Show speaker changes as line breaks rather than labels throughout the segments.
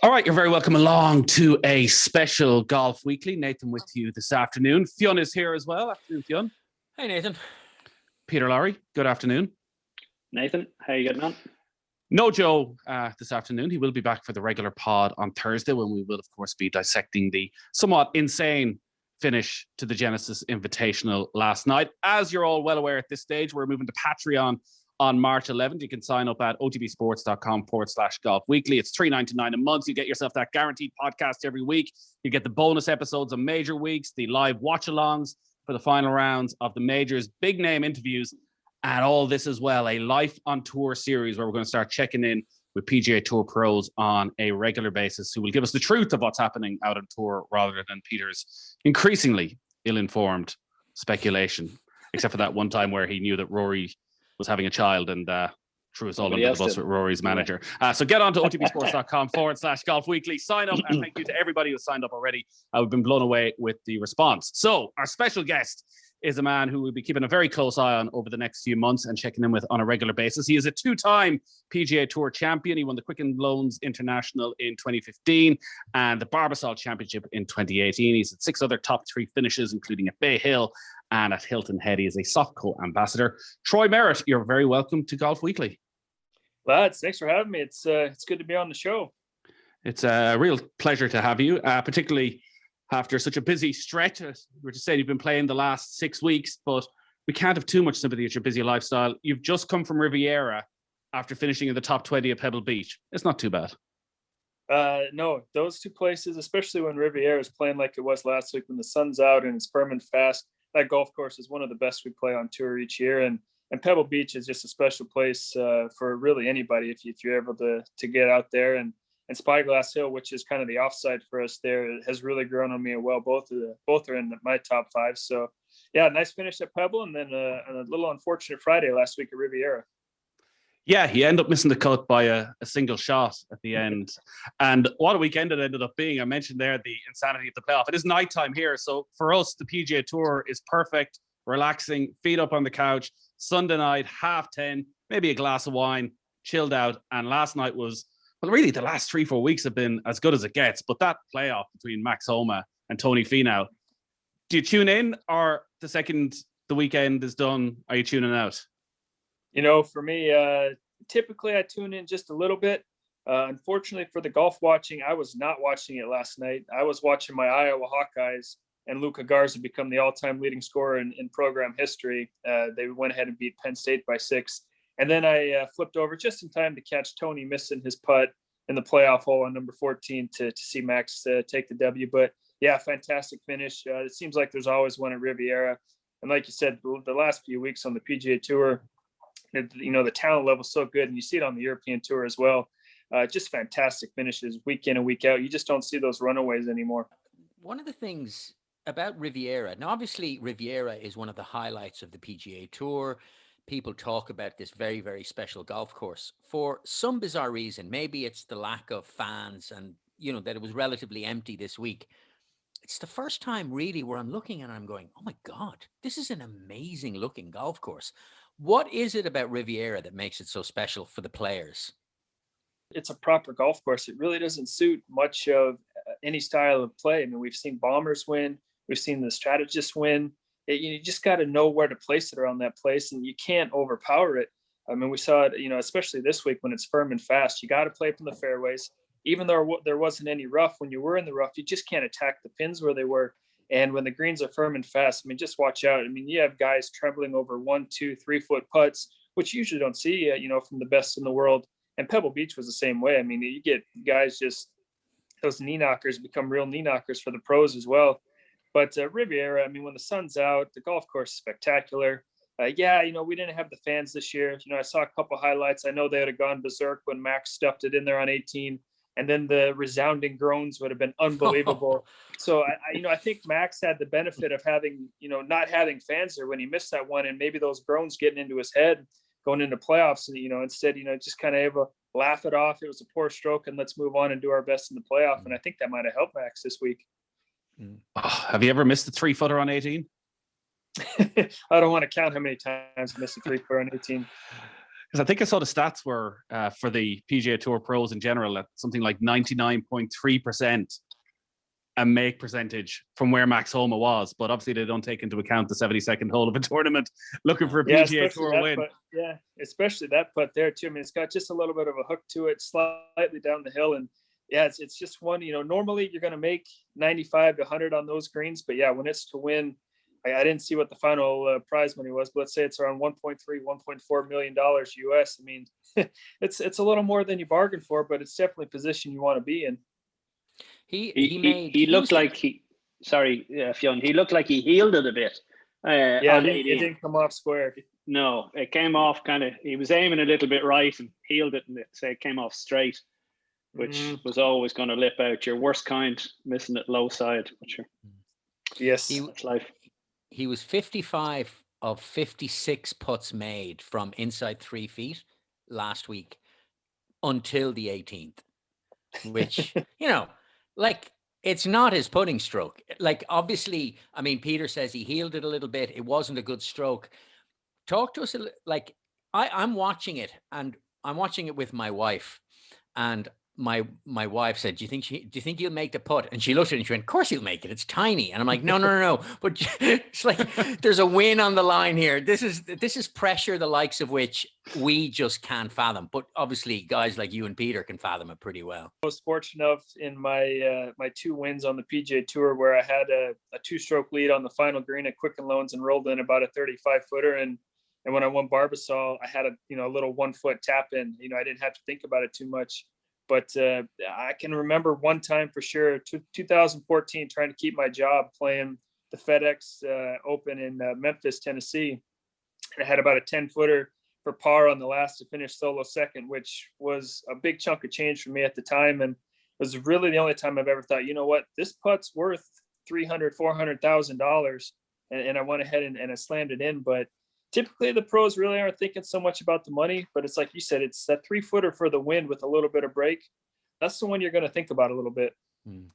All right, you're very welcome along to a special Golf Weekly. Nathan with you this afternoon. Fionn is here as well. Afternoon, Fionn.
Hey, Nathan.
Peter Lowry, good afternoon.
Nathan, how are you getting on?
No Joe this afternoon. He will be back for the regular pod on Thursday when we will, of course, be dissecting the somewhat insane finish to the Genesis Invitational last night. As you're all well aware at this stage, we're moving to Patreon on March 11th. You can sign up at otbsports.com/golf weekly. It's $3.99 a month. You get yourself that guaranteed podcast every week. You get the bonus episodes of major weeks, the live watch-alongs for the final rounds of the majors, big name interviews, and all this as well, a Life on Tour series where we're going to start checking in with PGA Tour pros on a regular basis who will give us the truth of what's happening out on tour rather than Peter's increasingly ill-informed speculation, except for that one time where he knew that Rory was having a child and threw us all under the bus with Rory's manager. So get on to otbsports.com/golf weekly. Sign up, and thank you to everybody who signed up already. We've been blown away with the response. So our special guest is a man who we'll be keeping a very close eye on over the next few months and checking in with on a regular basis. He is a two-time PGA Tour champion. He won the Quicken Loans International in 2015 and the Barbasol Championship in 2018. He's had 6 other top 3 finishes, including at Bay Hill and at Hilton Head. He is a Softco ambassador. Troy Merritt, you're very welcome to Golf Weekly.
Lads, thanks for having me. It's good to be on the show.
It's a real pleasure to have you, particularly after such a busy stretch. As we were just saying, you've been playing the last 6 weeks, but we can't have too much sympathy with your busy lifestyle. You've just come from Riviera after finishing in the top 20 at Pebble Beach. It's not too bad.
No, those two places, especially when Riviera is playing like it was last week when the sun's out and it's firm and fast, that golf course is one of the best we play on tour each year. And Pebble Beach is just a special place for really anybody if you're able to get out there. And Spyglass Hill, which is kind of the offside for us there, has really grown on me well. Both are in my top 5. So yeah, nice finish at Pebble, and then a little unfortunate Friday last week at Riviera.
Yeah, he ended up missing the cut by a single shot at the end. And what a weekend it ended up being. I mentioned there the insanity of the playoff. It is nighttime here. So for us, the PGA Tour is perfect, relaxing, feet up on the couch, Sunday night, 10:30, maybe a glass of wine, chilled out. And last night was, well, really the last 3-4 weeks have been as good as it gets. But that playoff between Max Homa and Tony Finau, do you tune in, or the second the weekend is done, are you tuning out?
You know, for me, typically I tune in just a little bit. Unfortunately for the golf watching, I was not watching it last night. I was watching my Iowa Hawkeyes and Luka Garza become the all-time leading scorer in program history. They went ahead and beat Penn State by 6. And then I flipped over just in time to catch Tony missing his putt in the playoff hole on number 14 to see Max take the W. But yeah, fantastic finish. It seems like there's always one at Riviera. And like you said, the last few weeks on the PGA Tour, the talent level is so good, and you see it on the European Tour as well. Just fantastic finishes week in and week out. You just don't see those runaways anymore.
One of the things about Riviera, now obviously Riviera is one of the highlights of the PGA Tour. People talk about this very, very special golf course. For some bizarre reason, maybe it's the lack of fans and, that it was relatively empty this week. It's the first time really where I'm looking and I'm going, oh my God, this is an amazing looking golf course. What is it about Riviera that makes it so special for the players?
It's a proper golf course. It really doesn't suit much of any style of play. I mean, we've seen bombers win. We've seen the strategists win. You just got to know where to place it around that place, and you can't overpower it. I mean, we saw it, especially this week when it's firm and fast. You got to play from the fairways. Even though there wasn't any rough, when you were in the rough, you just can't attack the pins where they were. And when the greens are firm and fast, I mean, just watch out. I mean, you have guys trembling over 1, 2, 3 foot putts, which you usually don't see, from the best in the world. And Pebble Beach was the same way. I mean, you get guys those knee knockers become real knee knockers for the pros as well. But Riviera, I mean, when the sun's out, the golf course is spectacular. We didn't have the fans this year. I saw a couple highlights. I know they would have gone berserk when Max stuffed it in there on 18. And then the resounding groans would have been unbelievable. So, I think Max had the benefit of having, not having fans there when he missed that one, and maybe those groans getting into his head going into playoffs. And, instead, just kind of able to laugh it off. It was a poor stroke, and let's move on and do our best in the playoff. And I think that might have helped Max this week.
Oh, have you ever missed a 3-footer on 18?
I don't want to count how many times I missed a 3-footer on 18.
Because I think I saw the stats were for the PGA Tour pros in general at something like 99.3% a make percentage from where Max Homa was. But obviously they don't take into account the 72nd hole of a tournament looking for a PGA Tour win.
Yeah, especially that putt there too. I mean, it's got just a little bit of a hook to it, slightly down the hill. And yeah, it's just one, normally you're going to make 95 to 100 on those greens. But yeah, when it's to win, I didn't see what the final prize money was, but let's say it's around $1.4 million US. I mean, it's a little more than you bargained for, but it's definitely a position you want to be in.
He looked like Fionn, he looked like he healed it a bit.
It didn't come off square.
No, it came off he was aiming a little bit right and healed it, and it came off straight, which was always going to lip out. Your worst kind, missing it low side.
Yes,
that's life.
He was 55 of 56 putts made from inside 3 feet last week until the 18th, which, like, it's not his putting stroke. Like, obviously, I mean, Peter says he healed it a little bit. It wasn't a good stroke. Talk to us, like, I'm watching it, and I'm watching it with my wife, and my wife said, do you think he'll make the putt? And she looked at it and she went, of course he'll make it. It's tiny. And I'm like, no. But it's like, there's a win on the line here. This is pressure, the likes of which we just can't fathom. But obviously guys like you and Peter can fathom it pretty well.
I was fortunate enough in my 2 wins on the PGA Tour where I had a 2-stroke lead on the final green at Quicken Loans and rolled in about a 35-footer. And when I won Barbasol, I had a little 1-foot tap in. I didn't have to think about it too much. But I can remember one time for sure, 2014, trying to keep my job playing the FedEx Open in Memphis, Tennessee. And I had about a 10-footer for par on the last to finish solo second, which was a big chunk of change for me at the time. And it was really the only time I've ever thought, you know what, this putt's worth $300,000, $400,000. And I went ahead and I slammed it in. But typically the pros really aren't thinking so much about the money, but it's like you said, it's that 3-footer for the win with a little bit of break. That's the one you're going to think about a little bit.
And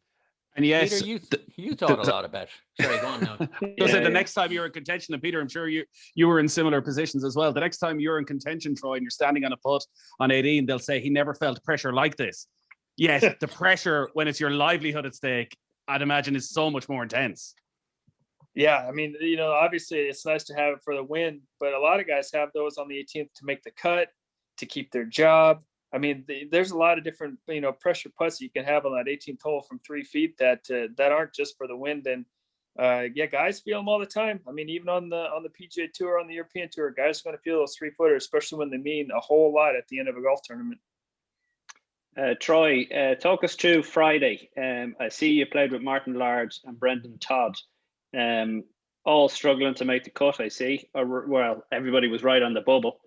yes,
Peter, you thought a lot about. Sorry, go on now.
The next time you're in contention, and Peter, I'm sure you were in similar positions as well. The next time you're in contention, Troy, and you're standing on a putt on 18, they'll say he never felt pressure like this. Yes, the pressure when it's your livelihood at stake, I'd imagine, is so much more intense.
Yeah, I mean, obviously it's nice to have it for the win, but a lot of guys have those on the 18th to make the cut, to keep their job. I mean, there's a lot of different, pressure putts you can have on that 18th hole from 3 feet that aren't just for the wind. And guys feel them all the time. I mean, even on the PGA Tour, on the European Tour, guys are going to feel those 3-footers, especially when they mean a whole lot at the end of a golf tournament.
Troy, talk us through Friday. I see you played with Martin Lard and Brendan Todd. All struggling to make the cut, I see. Well, everybody was right on the bubble,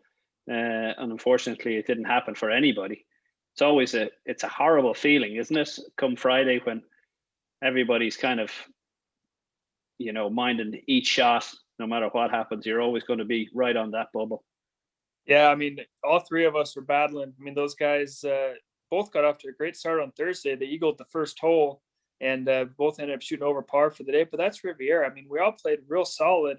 and unfortunately it didn't happen for anybody. It's always a horrible feeling, isn't it, come Friday, when everybody's kind of minding each shot. No matter what happens, you're always going to be right on that bubble.
Yeah, I mean, all 3 of us were battling. I mean, those guys both got off to a great start on Thursday. They eagled the first hole and both ended up shooting over par for the day. But that's Riviera. I mean, we all played real solid.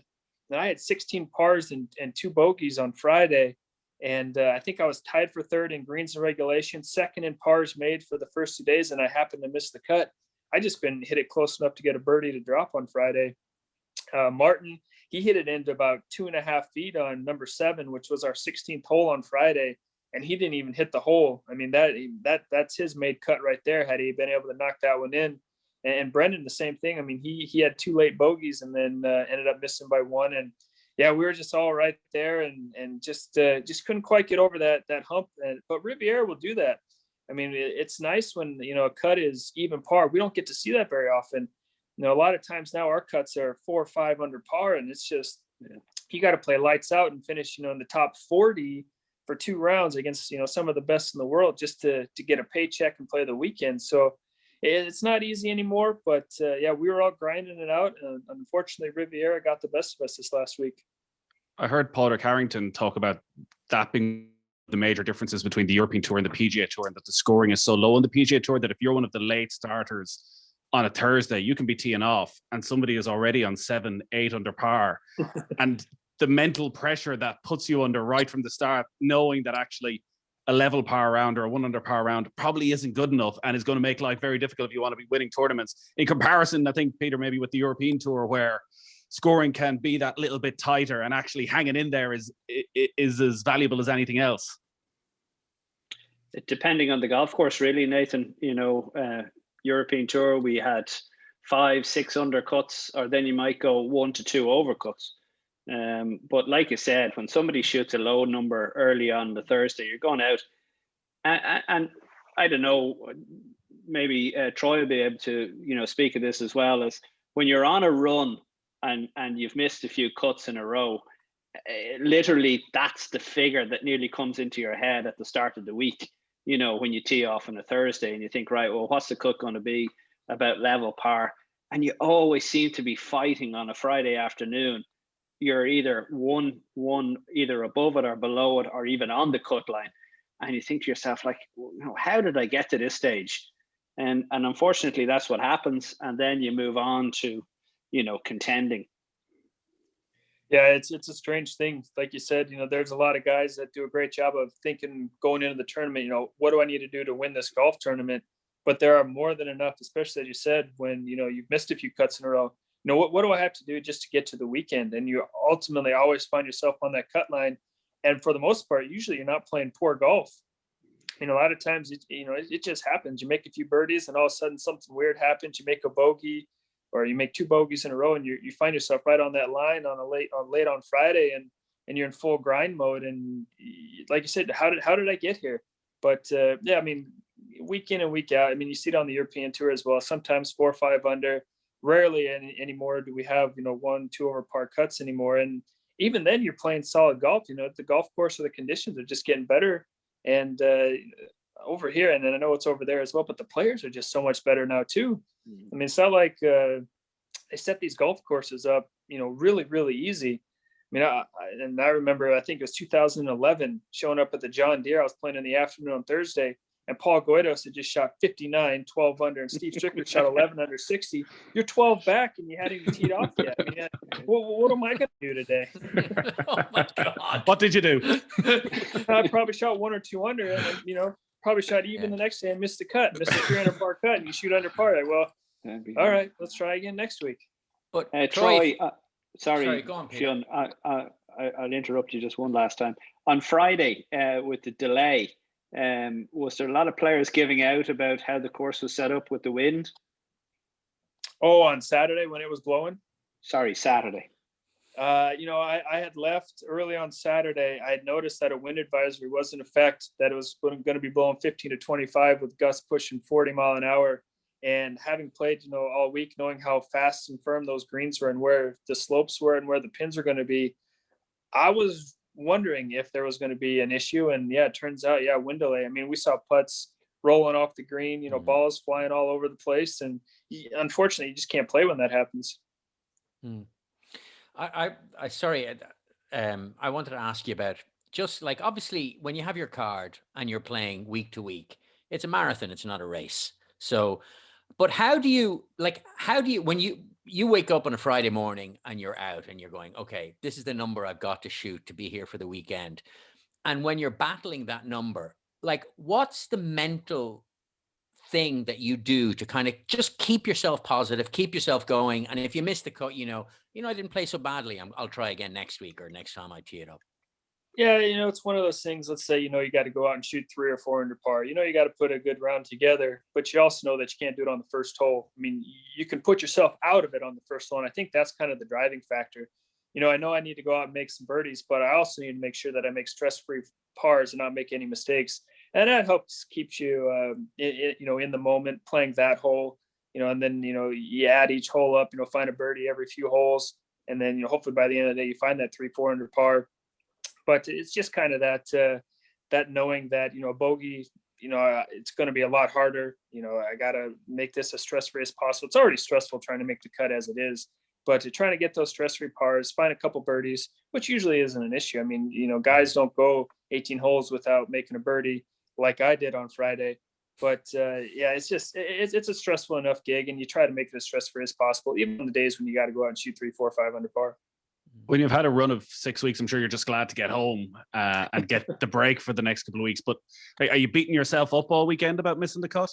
And I had 16 pars and 2 bogeys on Friday. And I think I was tied for 3rd in greens and regulation, 2nd in pars made for the first 2 days. And I happened to miss the cut. I just couldn't hit it close enough to get a birdie to drop on Friday. Martin, he hit it into about 2.5 feet on number 7, which was our 16th hole on Friday. And he didn't even hit the hole. I mean, that's his made cut right there, had he been able to knock that one in. And Brendan, the same thing. I mean, he had 2 late bogeys and then ended up missing by 1. And yeah, we were just all right there and just couldn't quite get over that hump. But Riviera will do that. I mean, it's nice when, a cut is even par. We don't get to see that very often. A lot of times now our cuts are 4 or 5 under par, and it's just, you got to play lights out and finish, in the top 40 for 2 rounds against, some of the best in the world just to get a paycheck and play the weekend. So it's not easy anymore, but we were all grinding it out. And unfortunately, Riviera got the best of us this last week.
I heard Padraig Harrington talk about that being the major differences between the European Tour and the PGA Tour, and that the scoring is so low on the PGA Tour that if you're one of the late starters on a Thursday, you can be teeing off and somebody is already on 7, 8 under par. And the mental pressure that puts you under right from the start, knowing that actually a level par round or a 1 under par round probably isn't good enough and is going to make life very difficult if you want to be winning tournaments. In comparison, I think, Peter, maybe with the European Tour, where scoring can be that little bit tighter and actually hanging in there is as valuable as anything else.
Depending on the golf course, really, Nathan. European Tour, we had 5-6 undercuts, or then you might go 1 to 2 overcuts. But like you said, when somebody shoots a low number early on the Thursday, you're going out. And I don't know, maybe Troy will be able to, speak of this as well, as when you're on a run and you've missed a few cuts in a row, literally that's the figure that nearly comes into your head at the start of the week. When you tee off on a Thursday and you think, right, well, what's the cut going to be about level par? And you always seem to be fighting on a Friday afternoon. You're either one either above it or below it, or even on the cut line. And you think to yourself, like, how did I get to this stage? And unfortunately, that's what happens. And then you move on to, contending.
Yeah, it's a strange thing. Like you said, there's a lot of guys that do a great job of thinking going into the tournament, what do I need to do to win this golf tournament? But there are more than enough, especially as you said, when, you've missed a few cuts in a row. What do I have to do just to get to the weekend? And you ultimately always find yourself on that cut line. And for the most part, usually you're not playing poor golf. A lot of times, it just happens. You make a few birdies and all of a sudden something weird happens. You make a bogey, or you make 2 bogeys in a row, and you find yourself right on that line late on Friday, and you're in full grind mode. And like you said, how did I get here? But week in and week out, you see it on the European Tour as well. Sometimes 4 or 5 under. Rarely anymore do we have 1, 2 over par cuts anymore. And even then, you're playing solid golf. The golf course or the conditions are just getting better. And over here, and then I know it's over there as well, but the players are just so much better now too. It's not like they set these golf courses up, really, really easy. I remember, I think it was 2011, showing up at the John Deere. I was playing in the afternoon on Thursday, and Paul Goidos had just shot 59, 12 under, and Steve Strickland shot 11 under 60. You're 12 back, and you hadn't even teed off yet. What am I going to do today?
Oh my God!
What did you do?
I probably shot 1 or 2 under, and probably shot even the next day and missed the cut, missed a 300 par cut, and you shoot under par. All right, let's try again next week.
But
Troy,
sorry, go on, Peter.
Fionn, I'll interrupt you just one last time. On Friday, with the delay, was there a lot of players giving out about how the course was set up with the wind?
Oh, on Saturday when it was blowing?
Sorry, Saturday.
I had left early on Saturday. I had noticed that a wind advisory was in effect, that it was going to be blowing 15 to 25 with gusts pushing 40 mile an hour. And having played, all week, knowing how fast and firm those greens were and where the slopes were and where the pins are going to be, I was wondering if there was going to be an issue. And yeah, it turns out, wind delay. We saw putts rolling off the green, balls flying all over the place. And unfortunately, you just can't play when that happens.
I wanted to ask you about, just like, obviously when you have your card and you're playing week to week, it's a marathon, it's not a race. So, but how do you, when you wake up on a Friday morning and you're out and you're going, okay, this is the number I've got to shoot to be here for the weekend. And when you're battling that number, what's the mental thing that you do to kind of just keep yourself positive, keep yourself going? And if you miss the cut, I didn't play so badly, I'll try again next week or next time I tee it up.
Yeah, it's one of those things. Let's say, you got to go out and shoot 3 or 4 under par. You got to put a good round together, but you also know that you can't do it on the first hole. You can put yourself out of it on the first hole. And I think that's kind of the driving factor. I know I need to go out and make some birdies, but I also need to make sure that I make stress-free pars and not make any mistakes. And that helps keeps you, in the moment playing that hole, and then, you add each hole up, find a birdie every few holes. And then, hopefully by the end of the day, you find that 3-4 under par. But it's just kind of that knowing that, a bogey, it's going to be a lot harder. I got to make this as stress-free as possible. It's already stressful trying to make the cut as it is, but to trying to get those stress-free pars, find a couple birdies, which usually isn't an issue. Guys don't go 18 holes without making a birdie like I did on Friday. But it's a stressful enough gig, and you try to make it as stress-free as possible, even on the days when you got to go out and shoot 3, 4, 5 under par.
When you've had a run of 6 weeks, I'm sure you're just glad to get home and get the break for the next couple of weeks. But are you beating yourself up all weekend about missing the cut?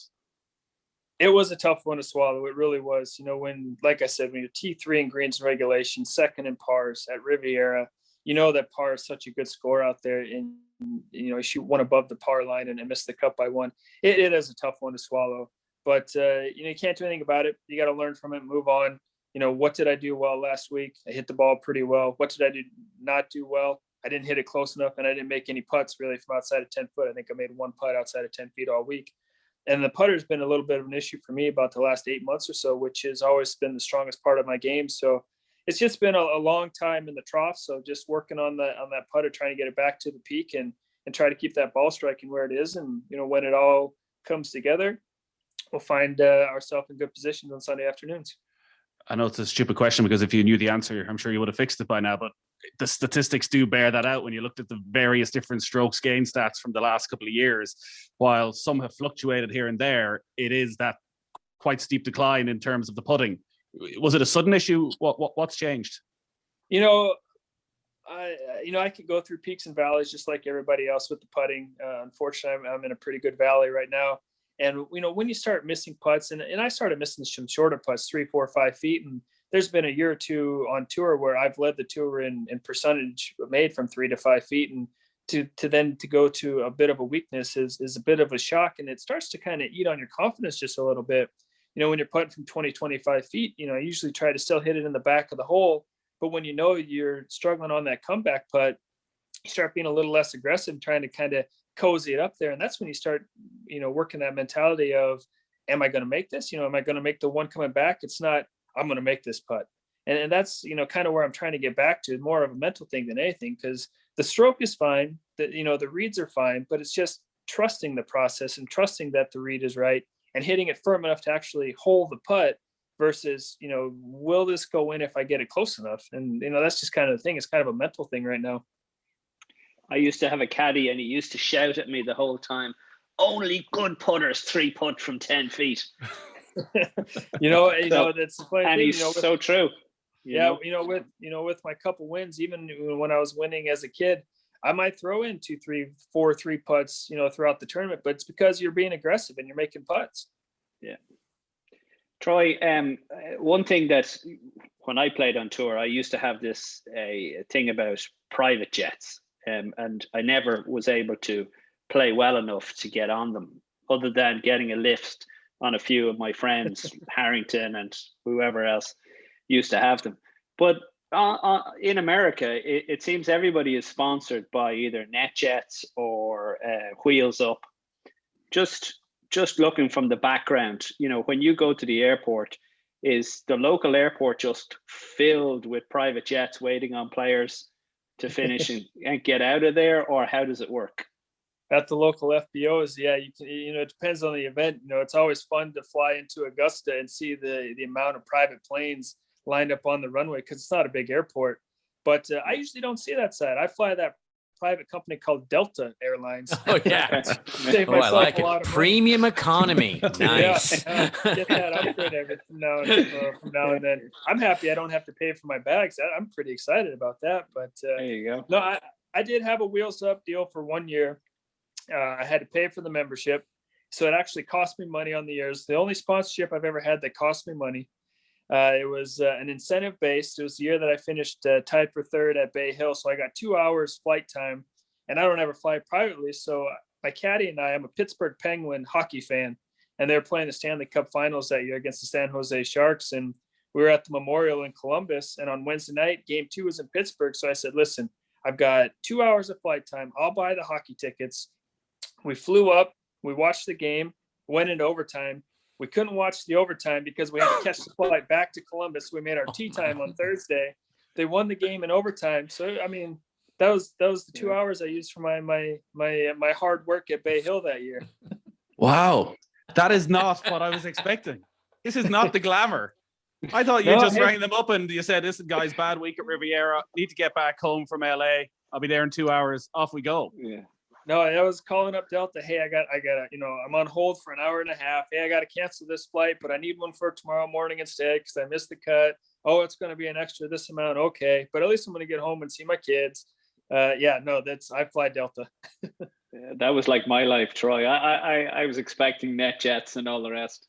It was a tough one to swallow. It really was. When, like I said, when you're T3 in greens and regulation, second in pars at Riviera, that par is such a good score out there, and you shoot one above the par line and miss the cut by one. It is a tough one to swallow, but you can't do anything about it. You got to learn from it, move on. What did I do well last week? I hit the ball pretty well. What did I not do well? I didn't hit it close enough, and I didn't make any putts really from outside of 10 foot. I think I made one putt outside of 10 feet all week. And the putter's been a little bit of an issue for me about the last 8 months or so, which has always been the strongest part of my game. So it's just been a long time in the trough. So just working on that putter, trying to get it back to the peak and try to keep that ball striking where it is. And, when it all comes together, we'll find ourselves in good positions on Sunday afternoons.
I know it's a stupid question because if you knew the answer, I'm sure you would have fixed it by now, but the statistics do bear that out when you looked at the various different strokes gain stats from the last couple of years. While some have fluctuated here and there, it is that quite steep decline in terms of the putting. Was it a sudden issue? What's changed?
I could go through peaks and valleys just like everybody else with the putting. Unfortunately, I'm in a pretty good valley right now. And, when you start missing putts, and I started missing some shorter putts, 3, 4, 5 feet. And there's been a year or two on tour where I've led the tour in percentage made from 3 to 5 feet. And to go to a bit of a weakness is a bit of a shock. And it starts to kind of eat on your confidence just a little bit. When you're putting from 20, 25 feet, I usually try to still hit it in the back of the hole. But when you're struggling on that comeback putt, you start being a little less aggressive, trying to kind of cozy it up there. And that's when you start, working that mentality of, am I going to make this? Am I going to make the one coming back? It's not, I'm going to make this putt. And that's, kind of where I'm trying to get back to, more of a mental thing than anything, because the stroke is fine, the reads are fine, but it's just trusting the process and trusting that the read is right and hitting it firm enough to actually hold the putt versus, will this go in if I get it close enough? And, that's just kind of the thing. It's kind of a mental thing right now.
I used to have a caddy and he used to shout at me the whole time, only good putters 3-putt from 10 feet.
That's the funny
and
thing.
he's so true.
With my couple wins, even when I was winning as a kid, I might throw in 2, 3, 4 3-putts, throughout the tournament, but it's because you're being aggressive and you're making putts.
Yeah. Troy, one thing that when I played on tour, I used to have this a thing about private jets. And I never was able to play well enough to get on them, other than getting a lift on a few of my friends, Harrington and whoever else used to have them. But in America, it seems everybody is sponsored by either NetJets or Wheels Up. Just looking from the background, when you go to the airport, is the local airport just filled with private jets waiting on players to finish and get out of there, or how does it work?
At the local FBOs, yeah, you can, it depends on the event. It's always fun to fly into Augusta and see the amount of private planes lined up on the runway, because it's not a big airport. But I usually don't see that side. I fly that private company called Delta Airlines.
Oh yeah, I like it. Premium economy. Nice.
Get that upgrade from now and then. I'm happy I don't have to pay for my bags. I'm pretty excited about that. But
there you go.
No, I did have a Wheels Up deal for 1 year. I had to pay for the membership, so it actually cost me money on the years. The only sponsorship I've ever had that cost me money. It was an incentive based. It was the year that I finished tied for third at Bay Hill. So I got 2 hours flight time, and I don't ever fly privately. So my caddy and I'm a Pittsburgh Penguin hockey fan, and they were playing the Stanley Cup Finals that year against the San Jose Sharks. And we were at the Memorial in Columbus, and on Wednesday night, game 2 was in Pittsburgh. So I said, listen, I've got 2 hours of flight time. I'll buy the hockey tickets. We flew up, we watched the game, went into overtime. We couldn't watch the overtime because we had to catch the flight back to Columbus. We made our tee time on Thursday. They won the game in overtime. So, I mean, that was the 2 hours I used for my hard work at Bay Hill that year.
Wow. That is not what I was expecting. This is not the glamour. I thought you rang them up and you said, listen, guys, bad week at Riviera. Need to get back home from LA. I'll be there in 2 hours. Off we go.
Yeah.
No, I was calling up Delta. Hey, I got I'm on hold for an hour and a half. Hey, I got to cancel this flight, but I need one for tomorrow morning instead because I missed the cut. Oh, it's going to be an extra this amount. Okay, but at least I'm going to get home and see my kids. I fly Delta.
Yeah, that was like my life, Troy. I was expecting NetJets and all the rest.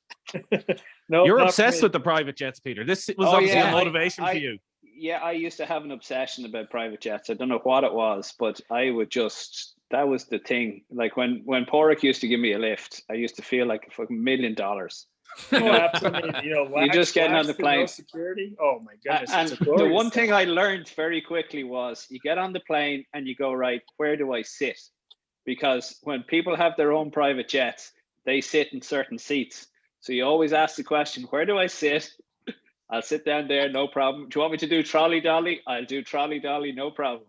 No,
you're obsessed with the private jets, Peter. This was obviously a motivation for you.
Yeah, I used to have an obsession about private jets. I don't know what it was, but I would just, that was the thing. Like when Porrick used to give me a lift, I used to feel like $1 million.
Absolutely.
You're just getting on the plane.
No security. Oh my goodness.
And the one thing I learned very quickly was you get on the plane and you go, right, where do I sit? Because when people have their own private jets, they sit in certain seats. So you always ask the question, where do I sit? I'll sit down there, no problem. Do you want me to do trolley dolly? I'll do trolley dolly, no problem.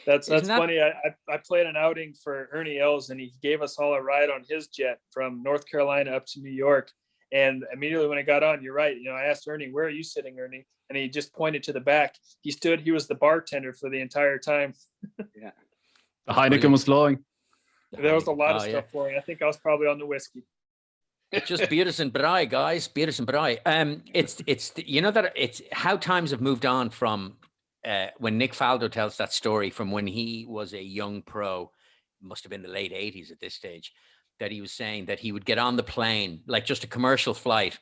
That's funny. I played an outing for Ernie Els, and he gave us all a ride on his jet from North Carolina up to New York. And immediately when I got on, you're right. I asked Ernie, where are you sitting, Ernie? And he just pointed to the back. He was the bartender for the entire time.
Yeah.
The Heineken was flowing.
There was a lot of stuff flowing. I think I was probably on the whiskey.
It's just Beers and Bry, guys. Beers and Bry. It's how times have moved on from when Nick Faldo tells that story from when he was a young pro, must have been the late 80s at this stage, that he was saying that he would get on the plane, like just a commercial flight,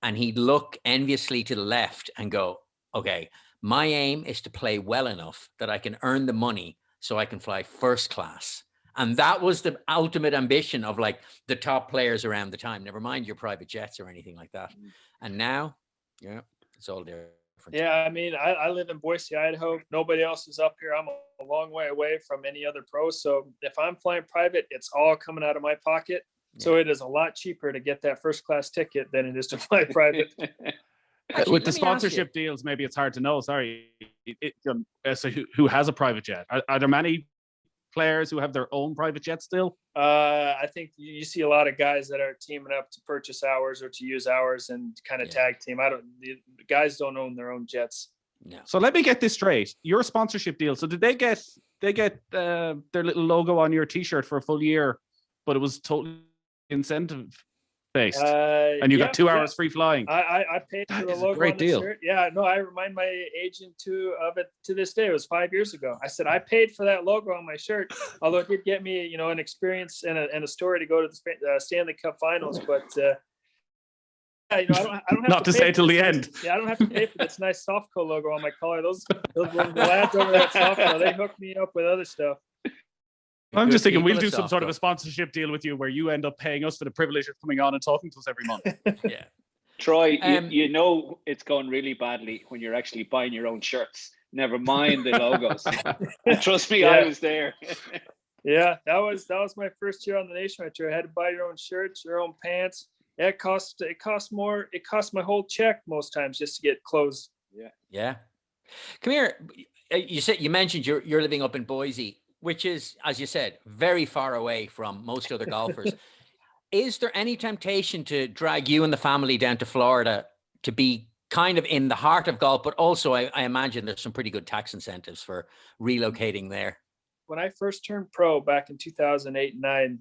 and he'd look enviously to the left and go, okay, my aim is to play well enough that I can earn the money so I can fly first class. And that was the ultimate ambition of like the top players around the time, never mind your private jets or anything like that. And now, it's all different.
Yeah, I mean, I live in Boise, Idaho. Nobody else is up here. I'm a long way away from any other pro. So if I'm flying private, it's all coming out of my pocket. Yeah. So it is a lot cheaper to get that first class ticket than it is to fly private.
Actually, with the sponsorship deals, maybe it's hard to know. Sorry. So who has a private jet? Are there many players who have their own private jet still?
I think you see a lot of guys that are teaming up to purchase ours or to use ours and kind of tag team. The guys don't own their own jets.
No.
So let me get this straight. Your sponsorship deal. So did they get their little logo on your t-shirt for a full year, but it was totally incentive based, and you got 2 hours free flying?
I paid for the logo on the shirt. Yeah, no, I remind my agent of it to this day. It was 5 years ago. I said I paid for that logo on my shirt, although it did get me, an experience and a story to go to the Stanley Cup Finals. But I don't have
not to say till the end.
Yeah, I don't have to pay for this nice Softco logo on my collar. Those lads over at Softco, they hooked me up with other stuff.
I'm just thinking we'll do some sort of a sponsorship deal with you where you end up paying us for the privilege of coming on and talking to us every month.
Yeah.
Troy, it's going really badly when you're actually buying your own shirts. Never mind the logos. Trust me, I was there.
Yeah, that was my first year on the Nationwide Tour. I had to buy your own shirts, your own pants. Yeah, it cost more. It cost my whole check most times just to get clothes.
Yeah. Come here. You mentioned you're living up in Boise, which is, as you said, very far away from most other golfers. Is there any temptation to drag you and the family down to Florida to be kind of in the heart of golf, but also I imagine there's some pretty good tax incentives for relocating there?
When I first turned pro back in 2008 and 9,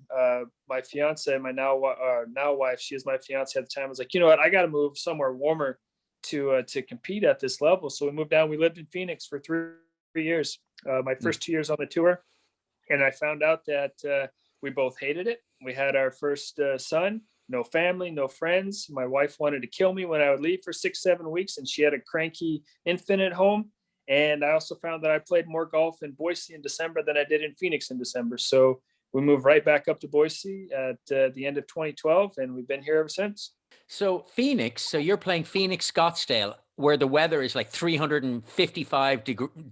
my fiance, my now wife, she is my fiance at the time, was like, you know what, I got to move somewhere warmer to compete at this level. So we moved down. We lived in Phoenix for 3 years. My first 2 years on the tour, and I found out that we both hated it. We had our first son. No family, no friends. My wife wanted to kill me when I would leave for 6-7 weeks, and she had a cranky infant at home. And I also found that I played more golf in Boise in December than I did in Phoenix in December. So we moved right back up to Boise at the end of 2012, and we've been here ever since.
So Phoenix, so you're playing Phoenix, Scottsdale, where the weather is like 355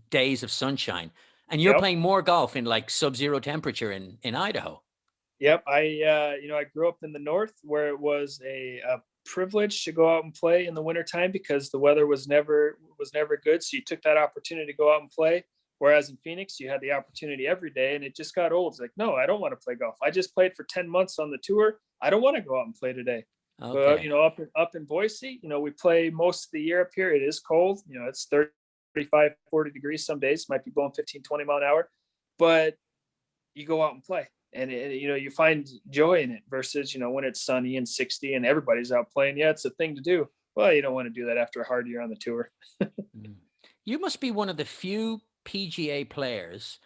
days of sunshine, and you're playing more golf in like sub-zero temperature in Idaho.
Yep. I grew up in the north where it was a privilege to go out and play in the wintertime because the weather was never good. So you took that opportunity to go out and play. Whereas in Phoenix, you had the opportunity every day, and it just got old. It's like, no, I don't want to play golf. I just played for 10 months on the tour. I don't want to go out and play today.
Okay.
But, up in Boise, we play most of the year up here. It is cold. It's 35, 40 degrees some days. Might be blowing 15, 20 mile an hour. But you go out and play. And you find joy in it versus, when it's sunny and 60 and everybody's out playing. Yeah, it's a thing to do. Well, you don't want to do that after a hard year on the tour.
You must be one of the few PGA players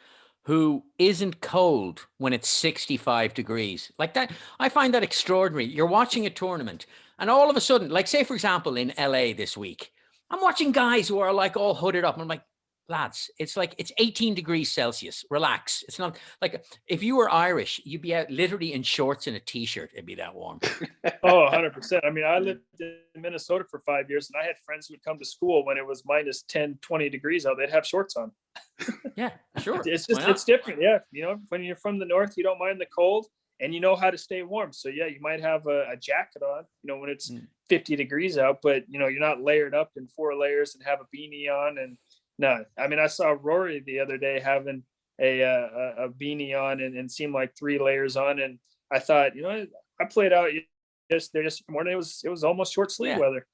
who isn't cold when it's 65 degrees. Like that, I find that extraordinary. You're watching a tournament and all of a sudden, like say, for example, in LA this week, I'm watching guys who are like all hooded up. And I'm like, lads, it's 18 degrees Celsius. Relax. It's not like if you were Irish, you'd be out literally in shorts and a t-shirt. It'd be that warm.
Oh, 100%. I mean, I lived in Minnesota for 5 years and I had friends who would come to school when it was minus 10, 20 degrees out. They'd have shorts on.
Yeah, sure.
It's just, it's different. Yeah. When you're from the North, you don't mind the cold and you know how to stay warm. So yeah, you might have a jacket on, when it's 50 degrees out, but you're not layered up in 4 layers and have a beanie on. And no, I mean, I saw Rory the other day having a beanie on and seemed like 3 layers on. And I thought, I played out yesterday morning. It was almost short sleeve weather.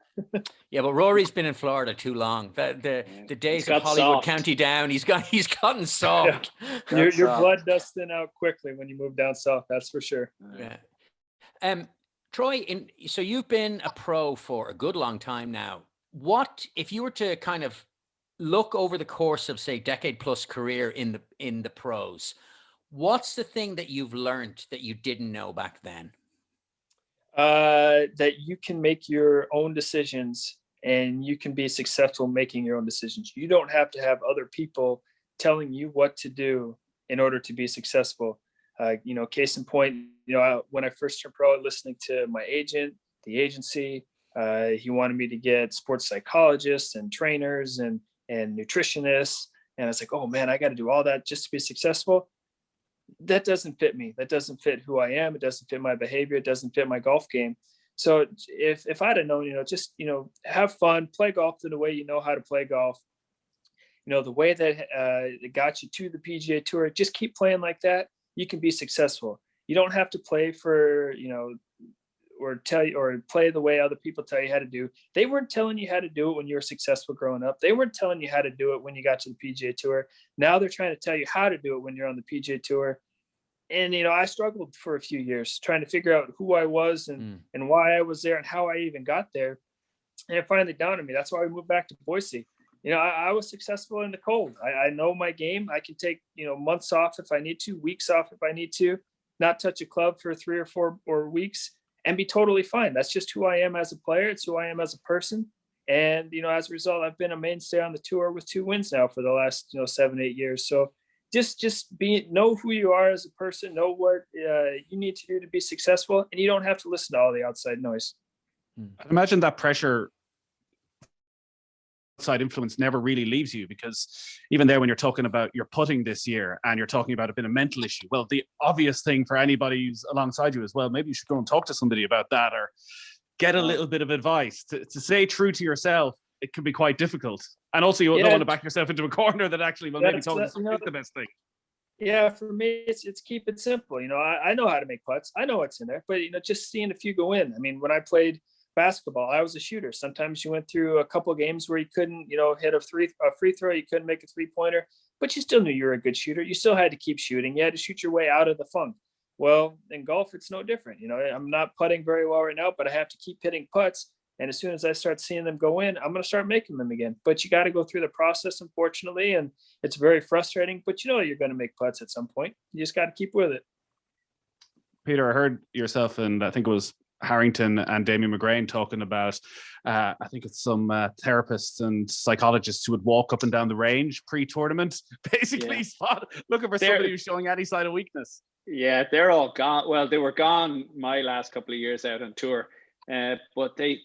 Yeah, but Rory's been in Florida too long. The days of Hollywood County Down, he's gotten soft.
Yeah. Your blood does thin out quickly when you move down south. That's for sure.
Yeah. Troy, so you've been a pro for a good long time now. What if you were to kind of look over the course of, say, decade plus career in the pros, what's the thing that you've learned that you didn't know back then?
That you can make your own decisions and you can be successful making your own decisions. You don't have to have other people telling you what to do in order to be successful. Case in point, when I first turned pro, listening to my agent, the agency, he wanted me to get sports psychologists and trainers and nutritionists. And I was like, oh man, I got to do all that just to be successful. That doesn't fit me. That doesn't fit who I am. It doesn't fit my behavior. It doesn't fit my golf game. So if I'd have known, just, have fun, play golf in the way you know how to play golf, the way that it got you to the PGA Tour, just keep playing like that. You can be successful. You don't have to play for, or play the way other people tell you how to do. They weren't telling you how to do it when you were successful growing up. They weren't telling you how to do it when you got to the PGA Tour. Now they're trying to tell you how to do it when you're on the PGA Tour. And, I struggled for a few years trying to figure out who I was and why I was there and how I even got there. And it finally dawned on me. That's why we moved back to Boise. I was successful in the cold. I know my game. I can take, months off if I need to, weeks off if I need to, not touch a club for 3 or 4 weeks and be totally fine. That's just who I am as a player. It's who I am as a person. And, as a result, I've been a mainstay on the tour with 2 wins now for the last, 7-8 years. So just know who you are as a person, know what you need to do to be successful. And you don't have to listen to all the outside noise.
I imagine that pressure, outside influence, never really leaves you, because even there, when you're talking about your putting this year and you're talking about it being a mental issue, well, the obvious thing for anybody who's alongside you is, well, maybe you should go and talk to somebody about that or get a little bit of advice. To stay true to yourself, it can be quite difficult. And also you don't want to back yourself into a corner that actually, well, maybe talking to somebody is the best thing.
Yeah, for me, it's keep it simple. I know how to make putts. I know what's in there, but, just seeing a few go in. I mean, when I played basketball, I was a shooter. Sometimes you went through a couple of games where you couldn't, hit a free throw, you couldn't make a 3-pointer, but you still knew you were a good shooter. You still had to keep shooting. You had to shoot your way out of the funk. Well, in golf, it's no different. I'm not putting very well right now, but I have to keep hitting putts. And as soon as I start seeing them go in, I'm going to start making them again. But you got to go through the process, unfortunately. And it's very frustrating, but you're going to make putts at some point. You just got to keep with it.
Peter, I heard yourself, and I think it was Harrington and Damien McGrain talking about, I think it's some therapists and psychologists who would walk up and down the range pre-tournament, basically looking for somebody who's showing any sign of weakness.
Yeah, they're all gone. Well, they were gone my last couple of years out on tour. But there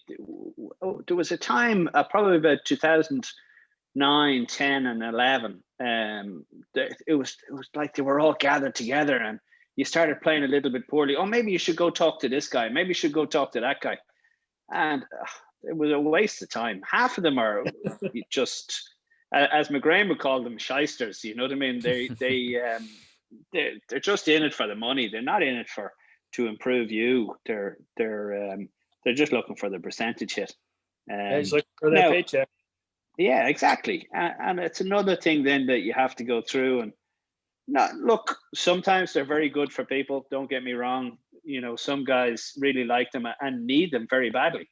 was a time, probably about 2009, 10 and 11. It was like they were all gathered together and you started playing a little bit poorly. Oh, maybe you should go talk to this guy. Maybe you should go talk to that guy. And it was a waste of time. Half of them are just, as McGrain would call them, shysters. You know what I mean? They're just in it for the money. They're not in it to improve you. They're just looking for the percentage hit.
It's looking for their paycheck.
Yeah, exactly. And it's another thing then that you have to go through. And No, look, sometimes they're very good for people. Don't get me wrong. Some guys really like them and need them very badly.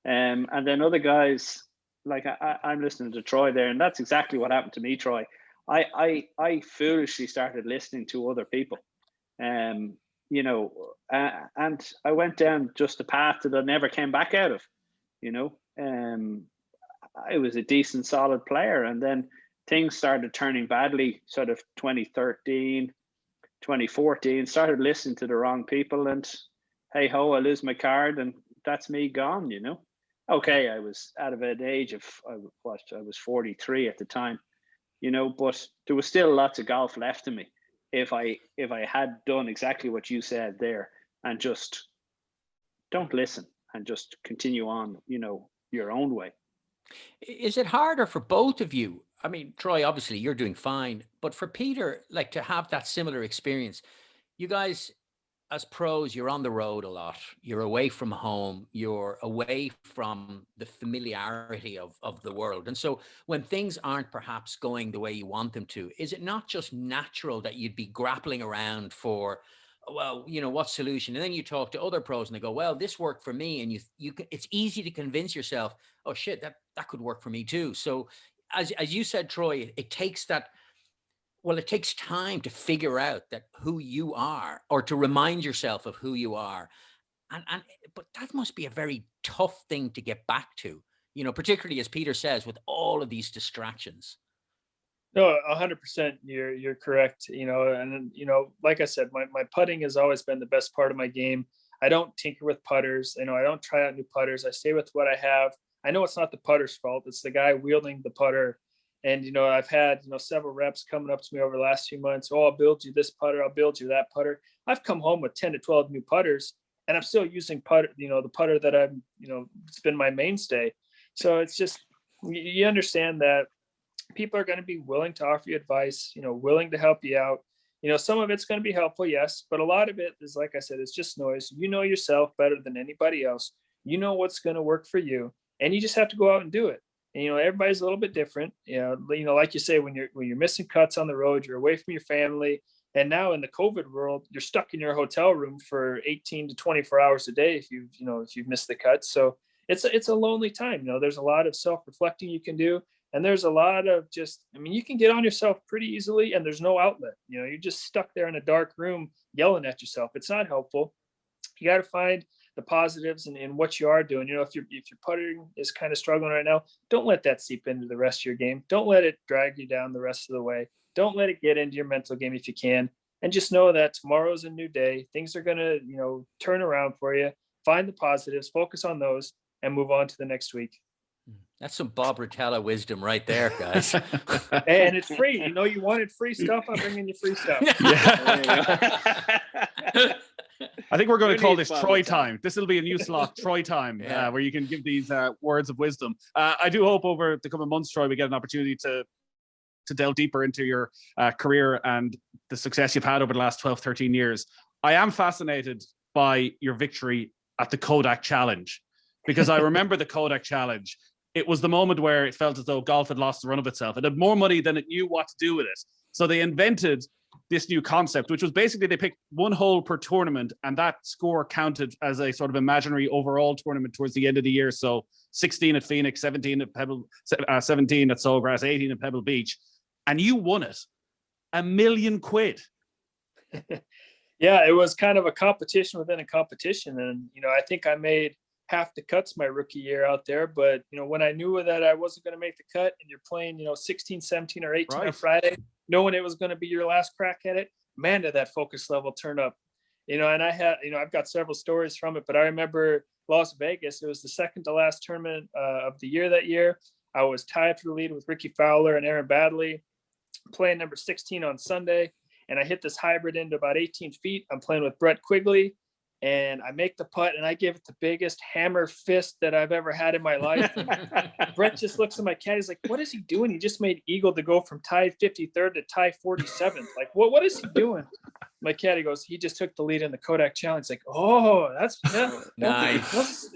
And then other guys, like I'm listening to Troy there, and that's exactly what happened to me, Troy. I foolishly started listening to other people. And I went down just a path that I never came back out of. I was a decent, solid player, and then things started turning badly. Sort of 2013, 2014. Started listening to the wrong people, and hey ho, I lose my card, and that's me gone. Okay, I was out of an age of I was 43 at the time. But there was still lots of golf left in me. If I had done exactly what you said there, and just don't listen and just continue on, your own way.
Is it harder for both of you? I mean, Troy, obviously you're doing fine, but for Peter, like, to have that similar experience, you guys as pros, you're on the road a lot. You're away from home. You're away from the familiarity of the world. And so when things aren't perhaps going the way you want them to, is it not just natural that you'd be grappling around for, well, what solution? And then you talk to other pros and they go, well, this worked for me. And you can, it's easy to convince yourself, oh shit, that could work for me too. So as you said, Troy, it takes that, well, it takes time to figure out that who you are, or to remind yourself of who you are. But that must be a very tough thing to get back to, particularly as Peter says, with all of these distractions.
No, 100%. You're correct. And like I said, my putting has always been the best part of my game. I don't tinker with putters. I don't try out new putters. I stay with what I have. I know it's not the putter's fault. It's the guy wielding the putter. And, I've had, several reps coming up to me over the last few months. Oh, I'll build you this putter. I'll build you that putter. I've come home with 10 to 12 new putters, and I'm still using putter, the putter that I'm, it's been my mainstay. So it's just, you understand that people are going to be willing to offer you advice, willing to help you out. Some of it's going to be helpful, yes, but a lot of it is, like I said, it's just noise. You know yourself better than anybody else. You know what's going to work for you, and you just have to go out and do it. And, everybody's a little bit different. Like you say, when you're missing cuts on the road, you're away from your family. And now in the COVID world, you're stuck in your hotel room for 18 to 24 hours a day if you've missed the cuts. So it's a lonely time. There's a lot of self-reflecting you can do. And there's a lot of you can get on yourself pretty easily, and there's no outlet. You're just stuck there in a dark room yelling at yourself. It's not helpful. You got to find the positives in what you are doing. If your putting is kind of struggling right now, don't let that seep into the rest of your game. Don't let it drag you down the rest of the way. Don't let it get into your mental game if you can. And just know that tomorrow's a new day. Things are going to, turn around for you. Find the positives, focus on those, and move on to the next week.
That's some Bob Rotella wisdom right there, guys.
And it's free. You wanted free stuff. I'm bringing you free stuff.
Yeah. I think we're going to call this Troy time. This will be a new slot, Troy time, where you can give these words of wisdom. I do hope over the coming months, Troy, we get an opportunity to delve deeper into your career and the success you've had over the last 12, 13 years. I am fascinated by your victory at the Kodak Challenge, because I remember the Kodak Challenge. It was the moment where it felt as though golf had lost the run of itself. It had more money than it knew what to do with it. So they invented this new concept, which was basically they picked one hole per tournament, and that score counted as a sort of imaginary overall tournament towards the end of the year. So 16 at Phoenix, 17 at Pebble, 17 at Sawgrass, 18 at Pebble Beach, and you won it. $1 million.
Yeah, it was kind of a competition within a competition, and I think I made half the cuts my rookie year out there. But when I knew that I wasn't going to make the cut, and you're playing 16, 17 or 18 on Friday, knowing it was going to be your last crack at it, man, did that focus level turn up. And I had I've got several stories from it, but I remember Las Vegas. It was the second to last tournament of the year that year. I was tied for the lead with Ricky Fowler and Aaron Baddeley, playing number 16 on Sunday, and I hit this hybrid into about 18 feet. I'm playing with Brett Quigley, and I make the putt, and I give it the biggest hammer fist that I've ever had in my life. Brett just looks at my caddy. He's like, what is he doing? He just made eagle to go from tie 53rd to tie 47th. Like, what is he doing? My caddy goes, he just took the lead in the Kodak Challenge. Like, oh, that's
nice.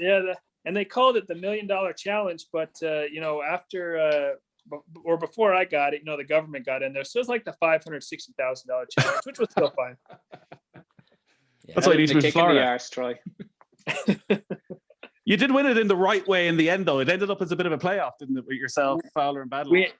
And they called it the $1 Million Challenge. But, after or before I got it, the government got in there. So it was like the $560,000 challenge, which was still fine.
That's why you need to move to Florida.
Arse, Troy.
You did win it in the right way in the end, though. It ended up as a bit of a playoff, didn't it, with yourself, Fowler, and Badley?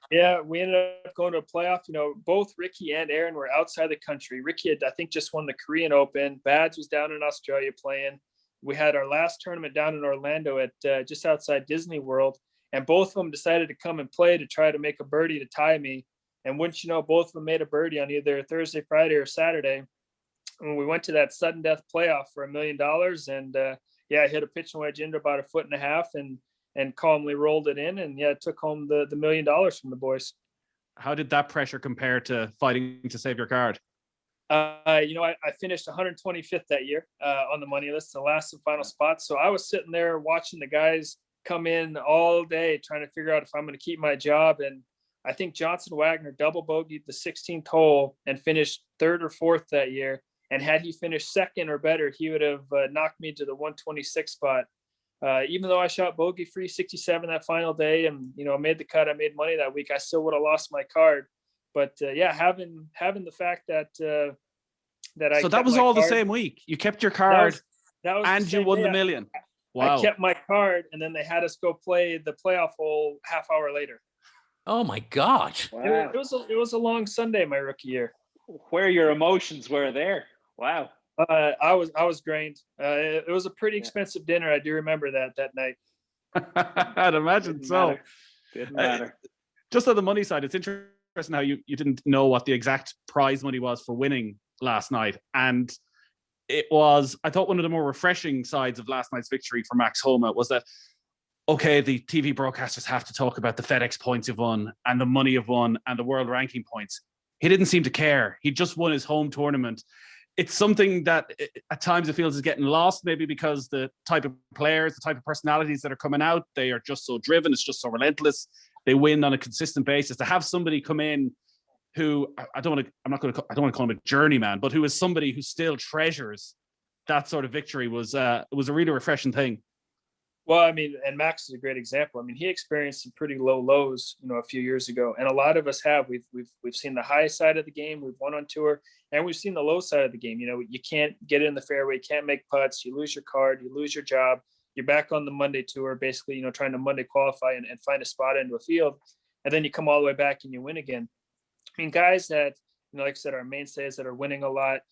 We ended up going to a playoff. Both Ricky and Aaron were outside the country. Ricky had, I think, just won the Korean Open. Bads was down in Australia playing. We had our last tournament down in Orlando at just outside Disney World, and both of them decided to come and play to try to make a birdie to tie me. And wouldn't you know, both of them made a birdie on either Thursday, Friday, or Saturday. And we went to that sudden death playoff for $1 million, and I hit a pitching wedge into about 1.5 feet and calmly rolled it in, and took home the $1 million from the boys.
How did that pressure compare to fighting to save your card?
I finished 125th that year on the money list, the last and final spot. So I was sitting there watching the guys come in all day, trying to figure out if I'm going to keep my job. And I think Johnson Wagner double bogeyed the 16th hole and finished 3rd or 4th that year. And had he finished 2nd or better, he would have knocked me to the 126 spot. Even though I shot bogey free 67 that final day and, made the cut, I made money that week, I still would have lost my card. But having the fact that I
so that was all card, the same week. You kept your card
that was
and you won the $1 million. Wow.
I kept my card, and then they had us go play the playoff hole half hour later.
Oh my God.
Wow.
It was a long Sunday my rookie year.
Where your emotions were there. Wow.
I was drained. It was a pretty expensive dinner. I do remember that night.
I'd imagine so.
Didn't matter.
Just on the money side, it's interesting how you didn't know what the exact prize money was for winning last night. And it was, I thought, one of the more refreshing sides of last night's victory for Max Homa was that, okay, the TV broadcasters have to talk about the FedEx points you've won and the money you've won and the world ranking points. He didn't seem to care. He just won his home tournament. It's something that at times it feels is getting lost, maybe because the type of players, the type of personalities that are coming out, they are just so driven. It's just so relentless. They win on a consistent basis. To have somebody come in who I don't want to call him a journeyman, but who is somebody who still treasures that sort of victory was a really refreshing thing.
Well, I mean, and Max is a great example. I mean, he experienced some pretty low lows, a few years ago, and a lot of us have. We've seen the high side of the game. We've won on tour, and we've seen the low side of the game. You can't get in the fairway, can't make putts, you lose your card, you lose your job. You're back on the Monday tour, basically, trying to Monday qualify and find a spot into a field, and then you come all the way back and you win again. I mean, guys that, like I said, are mainstays that are winning a lot.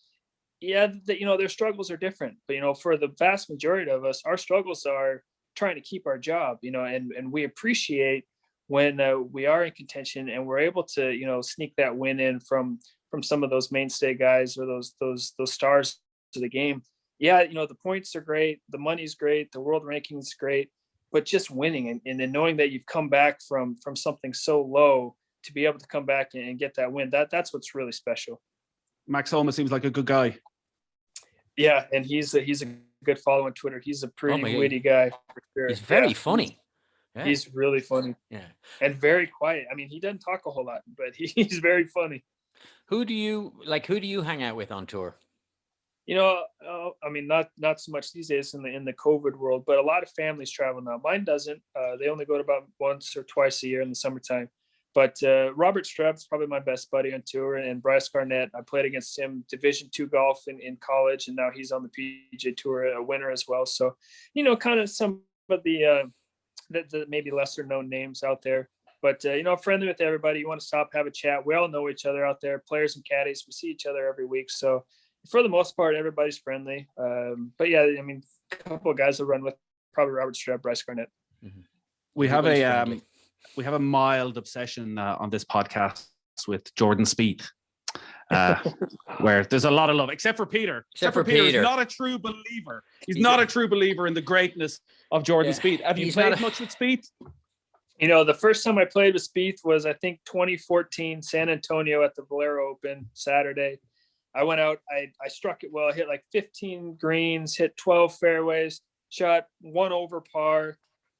Yeah, their struggles are different, but for the vast majority of us, our struggles are trying to keep our job, and we appreciate when we are in contention and we're able to, sneak that win in from some of those mainstay guys or those stars to the game. Yeah, the points are great, the money's great, the world ranking is great, but just winning and then knowing that you've come back from something so low to be able to come back and get that win, that's what's really special. Max Homa seems like a good guy. Yeah, and he's a good follow on Twitter. He's a pretty witty guy for sure.
He's very funny.
Yeah. He's really funny.
Yeah.
And very quiet. I mean, he doesn't talk a whole lot, but he's very funny.
Who do you hang out with on tour?
I mean, not so much these days in the COVID world, but a lot of families travel now. Mine doesn't. They only go to about once or twice a year in the summertime. But Robert Streb's probably my best buddy on tour, and Bryce Garnett. I played against him Division II golf in college, and now he's on the PGA Tour, a winner as well. So, kind of some of the maybe lesser known names out there. But, friendly with everybody. You want to stop, have a chat. We all know each other out there, players and caddies. We see each other every week. So for the most part, everybody's friendly. But yeah, I mean, a couple of guys I run with, probably Robert Streb, Bryce Garnett.
Mm-hmm.
We have a mild obsession on this podcast with Jordan Spieth, where there's a lot of love, except for Peter. Except for Peter. He's not a true believer. He's not a true believer in the greatness of Jordan Spieth. Have you played much with Spieth?
The first time I played with Spieth was, I think, 2014, San Antonio at the Valero Open Saturday. I went out, I struck it well, hit like 15 greens, hit 12 fairways, shot 1 over par.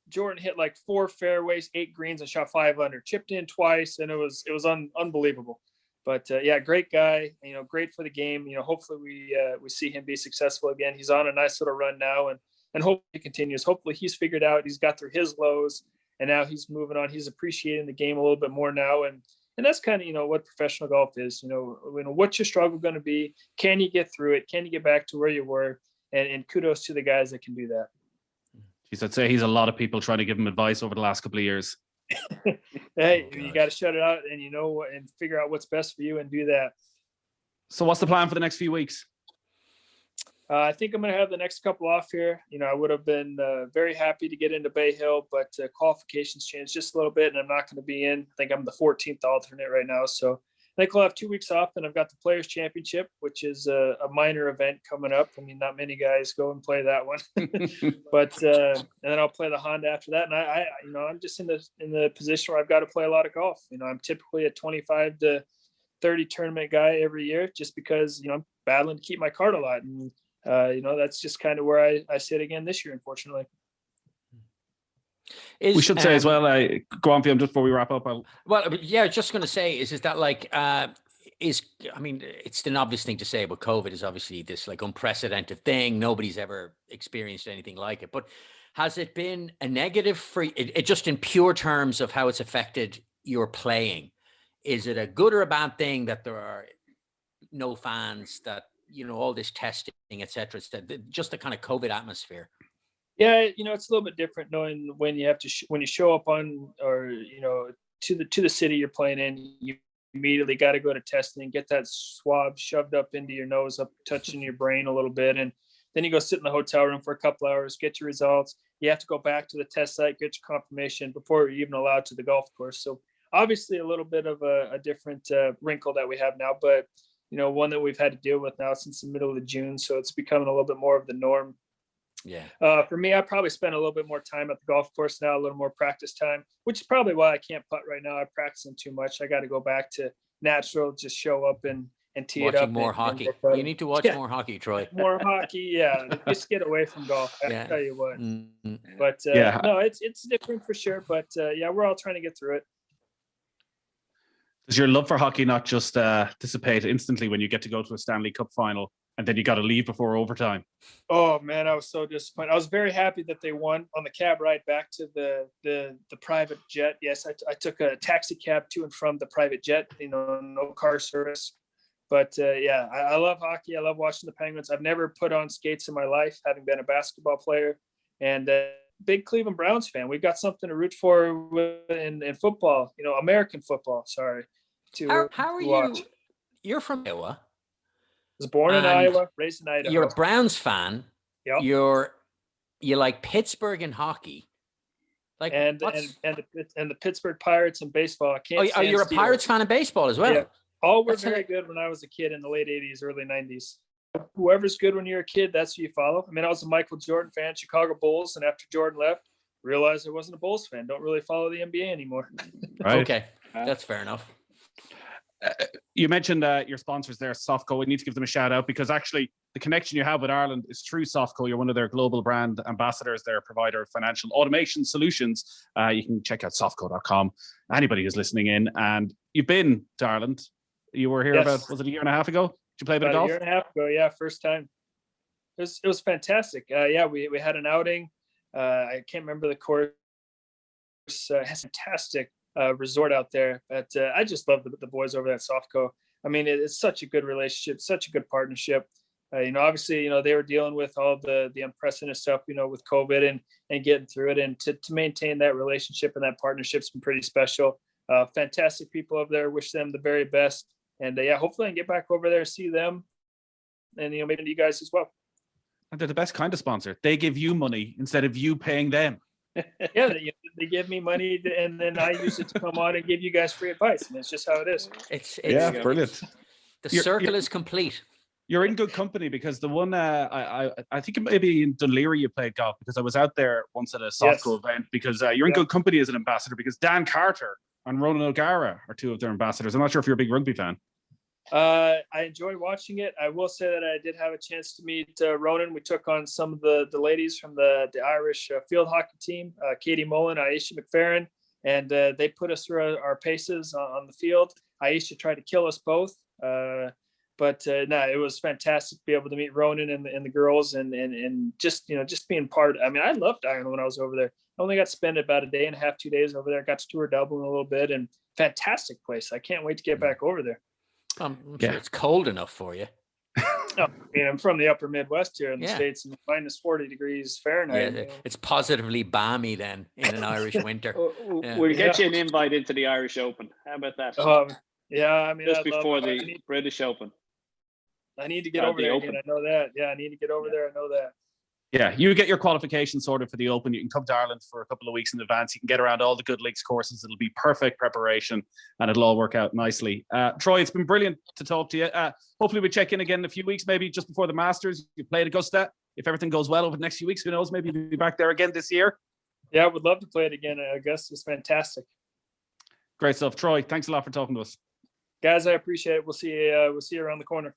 Jordan hit like 4 fairways, 8 greens, and shot 5 under. Chipped in twice, and it was unbelievable. But great guy. Great for the game. Hopefully we see him be successful again. He's on a nice little run now, and hopefully he continues. Hopefully he's figured out. He's got through his lows, and now he's moving on. He's appreciating the game a little bit more now, and that's kind of what professional golf is. What's your struggle going to be? Can you get through it? Can you get back to where you were? And kudos to the guys that can do that.
Jeez, I'd say he's a lot of people trying to give him advice over the last couple of years.
Hey, you got to shut it out and figure out what's best for you and do that.
So what's the plan for the next few weeks?
I think I'm going to have the next couple off here. I would have been very happy to get into Bay Hill, but qualifications changed just a little bit, and I'm not going to be in. I think I'm the 14th alternate right now. So I think we'll have 2 weeks off. Then I've got the Players Championship, which is a minor event coming up. I mean, not many guys go and play that one. But and then I'll play the Honda after that. And I'm just in the position where I've got to play a lot of golf. I'm typically a 25 to 30 tournament guy every year, just because I'm battling to keep my card a lot. And that's just kind of where I sit again this year, unfortunately.
We should say as well, go on, Fionn, just before we wrap up.
Just going to say, is that like, it's an obvious thing to say, but COVID is obviously this like unprecedented thing. Nobody's ever experienced anything like it. But has it been a negative for it just in pure terms of how it's affected your playing? Is it a good or a bad thing that there are no fans, that all this testing, et cetera, just the kind of COVID atmosphere?
Yeah, it's a little bit different knowing when you have to when you show up on or to the city you're playing in, you immediately got to go to testing and get that swab shoved up into your nose, up touching your brain a little bit, and then you go sit in the hotel room for a couple hours, get your results. You have to go back to the test site, get your confirmation before you're even allowed to the golf course. So obviously a little bit of a different wrinkle that we have now, but one that we've had to deal with now since the middle of June. So it's becoming a little bit more of the norm.
Yeah.
For me, I probably spend a little bit more time at the golf course now, a little more practice time, which is probably why I can't putt right now. I'm practicing too much. I got to go back to natural, just show up and tee it up.
Watching more hockey. You need to watch more hockey, Troy.
More hockey, yeah. Just get away from golf. I tell you what.
Mm-hmm.
But no, it's different for sure. But we're all trying to get through it.
Does your love for hockey not just dissipate instantly when you get to go to a Stanley Cup final and then you got to leave before overtime?
Oh man, I was so disappointed. I was very happy that they won on the cab ride back to the private jet. Yes, I took a taxi cab to and from the private jet. No car service. But I love hockey. I love watching the Penguins. I've never put on skates in my life, having been a basketball player, and big Cleveland Browns fan. We've got something to root for in football. American football. Sorry.
How are you? You're from Iowa.
Was born in Iowa, raised in Idaho.
You're a Browns fan.
Yep.
You like Pittsburgh and hockey. Like
and the Pittsburgh Pirates and baseball. I can't.
Oh, you're a Pirates fan of baseball as well.
Yeah. All were very good when I was a kid in the late 80s, early 90s. Whoever's good when you're a kid, that's who you follow. I mean, I was a Michael Jordan fan, Chicago Bulls, and after Jordan left, realized I wasn't a Bulls fan. Don't really follow the NBA anymore.
Right.
Okay, that's fair enough.
You mentioned your sponsors there, Softco. We need to give them a shout out because actually the connection you have with Ireland is through Softco. You're one of their global brand ambassadors, their provider of financial automation solutions. You can check out softco.com. Anybody who's listening in, and you've been to Ireland. You were here about, was it a year and a half ago? Did you play a bit of golf?
A year and a half ago, yeah, first time. It was fantastic. We had an outing. I can't remember the course. It has a fantastic resort out there. But I just love the boys over at Softco. I mean, it's such a good relationship, such a good partnership. Obviously, they were dealing with all the unprecedented stuff, with COVID and getting through it. And to maintain that relationship and that partnership's been pretty special. Fantastic people over there. Wish them the very best. And hopefully I can get back over there, see them, and maybe you guys as well.
And they're the best kind of sponsor. They give you money instead of you paying them.
Yeah, they give me money, and then I use it to come on and give you guys free advice. And it's just how it is.
It's
brilliant.
The circle is complete.
You're in good company because the one I think it may be in Dunleary you played golf, because I was out there once at a Softco event, because you're in good company as an ambassador, because Dan Carter and Ronan O'Gara are two of their ambassadors. I'm not sure if you're a big rugby fan.
I enjoyed watching it. I will say that I did have a chance to meet Ronan. We took on some of the ladies from the Irish field hockey team, Katie Mullen, Aisha McFerrin, and they put us through our paces on the field. Aisha tried to kill us both. But it was fantastic to be able to meet Ronan and the girls and just being part. I mean, I loved Ireland when I was over there. only got to spend about a day and a half, 2 days over there. Got to tour Dublin a little bit, and fantastic place. I can't wait to get back over there.
I'm sure it's cold enough for you.
I mean, I'm from the upper Midwest here in the States, and minus 40 degrees Fahrenheit.
Yeah, it's positively balmy then in an Irish winter.
We'll get you an invite into the Irish Open. How about that?
Yeah, I mean,
just before the British Open.
I need to get over there again. I know that. Yeah, I need to get over there. I know that.
Yeah, you get your qualification sorted for the Open. You can come to Ireland for a couple of weeks in advance. You can get around all the good links courses. It'll be perfect preparation, and it'll all work out nicely. Troy, it's been brilliant to talk to you. Hopefully we check in again in a few weeks, maybe just before the Masters. You play at Augusta. If everything goes well over the next few weeks, who knows, maybe you'll be back there again this year.
Yeah, I would love to play it again. Augusta is fantastic.
Great stuff. Troy, thanks a lot for talking to us.
Guys, I appreciate it. We'll see you around the corner.